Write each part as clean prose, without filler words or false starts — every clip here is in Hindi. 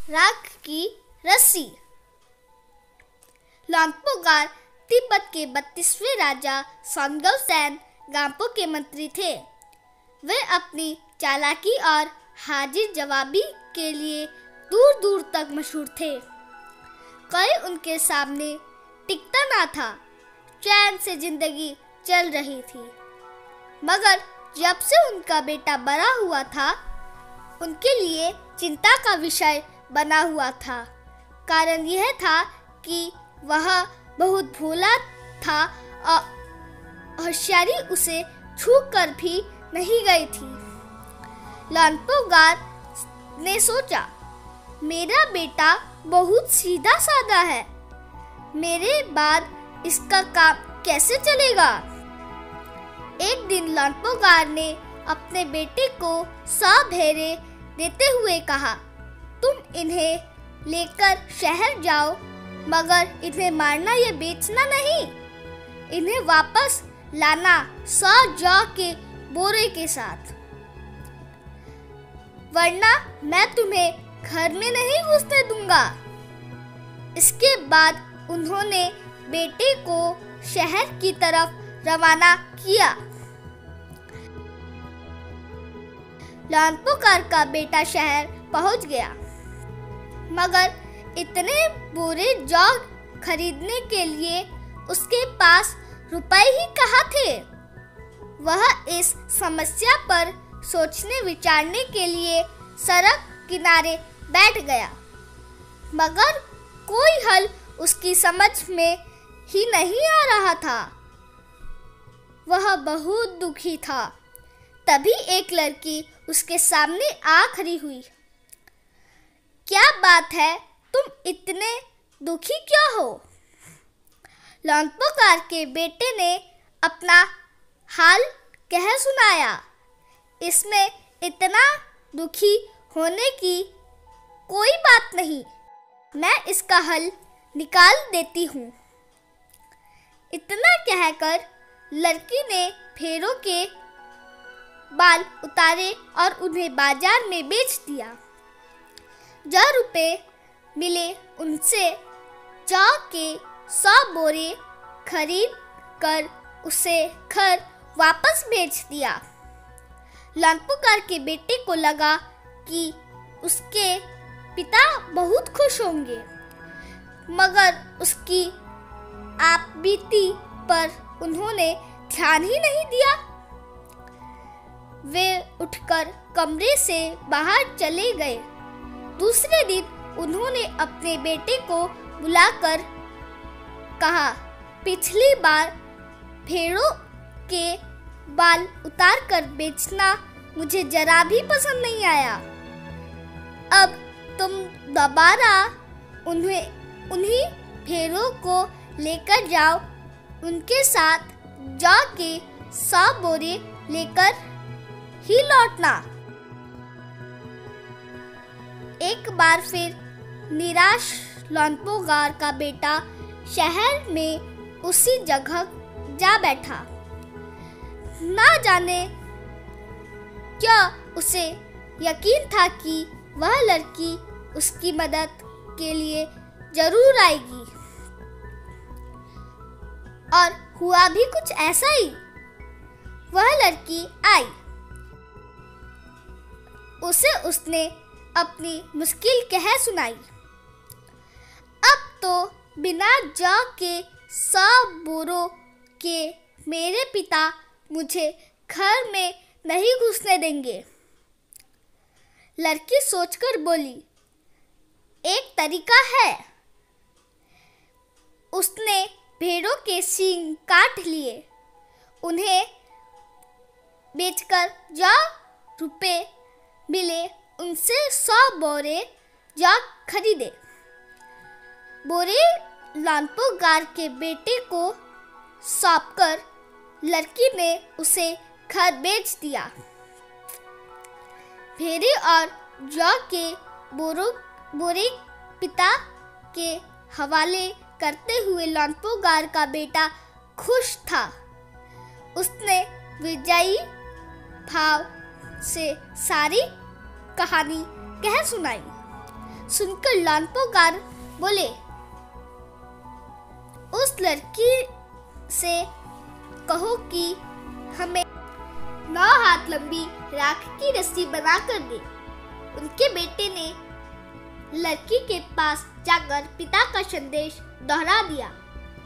राख की रस्सी। लोन्गपोगार तिब्बत के 32वें राजा सोनगवसेन गाम्पो के मंत्री थे। वे अपनी चालाकी और हाजिर जवाबी के लिए दूर दूर तक मशहूर थे। कोई उनके सामने टिकता ना था। चैन से जिंदगी चल रही थी। मगर जब से उनका बेटा बड़ा हुआ था, उनके लिए चिंता का विषय बना हुआ था। कारण यह था कि वह बहुत भोला था और होशियारी उसे छू कर भी नहीं गई थी। लोन्गपोगार ने सोचा, मेरा बेटा बहुत सीधा साधा है, मेरे बाद इसका काम कैसे चलेगा। एक दिन लोन्गपोगार ने अपने बेटे को 100 भेड़े देते हुए कहा, तुम इन्हें लेकर शहर जाओ, मगर इन्हें मारना या बेचना नहीं। इन्हें वापस लाना 100 जौ के बोरे के साथ, वरना मैं तुम्हें घर में नहीं घुसने दूंगा। इसके बाद उन्होंने बेटे को शहर की तरफ रवाना किया। लोन्गपोगार का बेटा शहर पहुंच गया, मगर इतने बोरे जौ खरीदने के लिए उसके पास रुपए ही कहाँ थे। वह इस समस्या पर सोचने विचारने के लिए सड़क किनारे बैठ गया, मगर कोई हल उसकी समझ में ही नहीं आ रहा था। वह बहुत दुखी था। तभी एक लड़की उसके सामने आ खड़ी हुई। क्या बात है, तुम इतने दुखी क्यों हो? लोन्गपोगार के बेटे ने अपना हाल कह सुनाया। इसमें इतना दुखी होने की कोई बात नहीं, मैं इसका हल निकाल देती हूँ। इतना कहकर लड़की ने भेड़ों के बाल उतारे और उन्हें बाजार में बेच दिया। जो रुपए मिले उनसे जौ के 100 बोरे खरीद कर उसे घर वापस बेच दिया। लोन्गपोगार के बेटे को लगा कि उसके पिता बहुत खुश होंगे, मगर उसकी आपबीती पर उन्होंने ध्यान ही नहीं दिया। वे उठकर कमरे से बाहर चले गए। दूसरे दिन उन्होंने अपने बेटे को बुलाकर कहा, पिछली बार भेड़ों के बाल उतार कर बेचना मुझे जरा भी पसंद नहीं आया। अब तुम दोबारा उन्हीं भेड़ों को लेकर जाओ, उनके साथ जौ के 100 बोरे लेकर ही लौटना। एक बार फिर निराश लोन्गपोगार का बेटा शहर में उसी जगह जा बैठा। ना जाने क्या उसे यकीन था कि वह लड़की उसकी मदद के लिए जरूर आएगी, और हुआ भी कुछ ऐसा ही। वह लड़की आई। उसने अपनी मुश्किल कह सुनाई। अब तो बिना जौ के 100 बोरों के मेरे पिता मुझे घर में नहीं घुसने देंगे। लड़की सोचकर बोली, एक तरीका है। उसने भेड़ों के सींग काट लिए, उन्हें बेचकर जो रुपए मिले उनसे 100 बोरे जौ खरीदे। बोरे लोन्गपोगार के बेटे को सौंपकर लड़की ने उसे घर बेच दिया। भेड़े और जौ के बोरे पिता के हवाले करते हुए लोन्गपोगार का बेटा खुश था। उसने विजयी भाव से सारी कहानी कह सुनाई। सुनकर लानपोगार बोले, उस लड़की से कहो कि हमें 9 हाथ लंबी राख की रस्सी बनाकर दे। उनके बेटे ने लड़की के पास जाकर पिता का संदेश दोहरा दिया।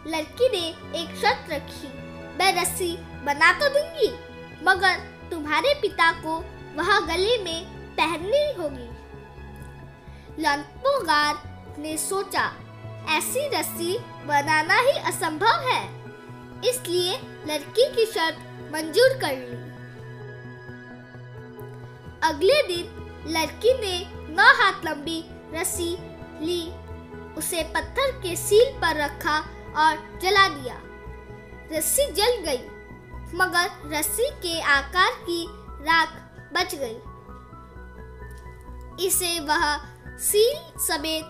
लड़की ने एक शर्त रखी, मैं रस्सी बना तो दूंगी, मगर तुम्हारे पिता को वह गले में पहननी होगी। लानपोगार ने सोचा, ऐसी रस्सी बनाना ही असंभव है, इसलिए लड़की की शर्त मंजूर कर ली। अगले दिन लड़की ने 9 हाथ लंबी रस्सी ली, उसे पत्थर के सील पर रखा और जला दिया। रस्सी जल गई, मगर रस्सी के आकार की राख बच गई। इसे वह सील समेत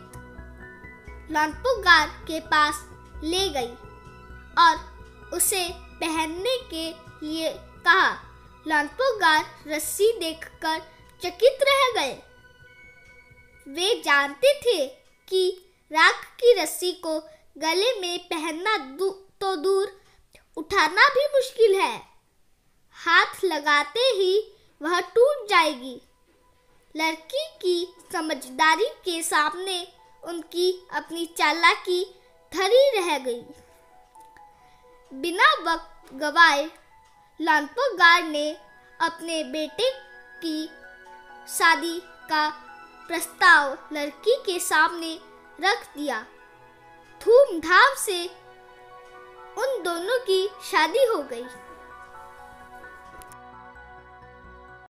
लानपोगार के पास ले गई और उसे पहनने के लिए कहा। लानपोगार रस्सी देखकर चकित रह गए। वे जानते थे कि राख की रस्सी को गले में पहनना तो दूर, उठाना भी मुश्किल है। हाथ लगाते ही वह टूट जाएगी। लड़की की समझदारी के सामने उनकी अपनी चालाकी धरी रह गई। बिना वक्त गवाए लानपोगार ने अपने बेटे की शादी का प्रस्ताव लड़की के सामने रख दिया। धूमधाम से उन दोनों की शादी हो गई।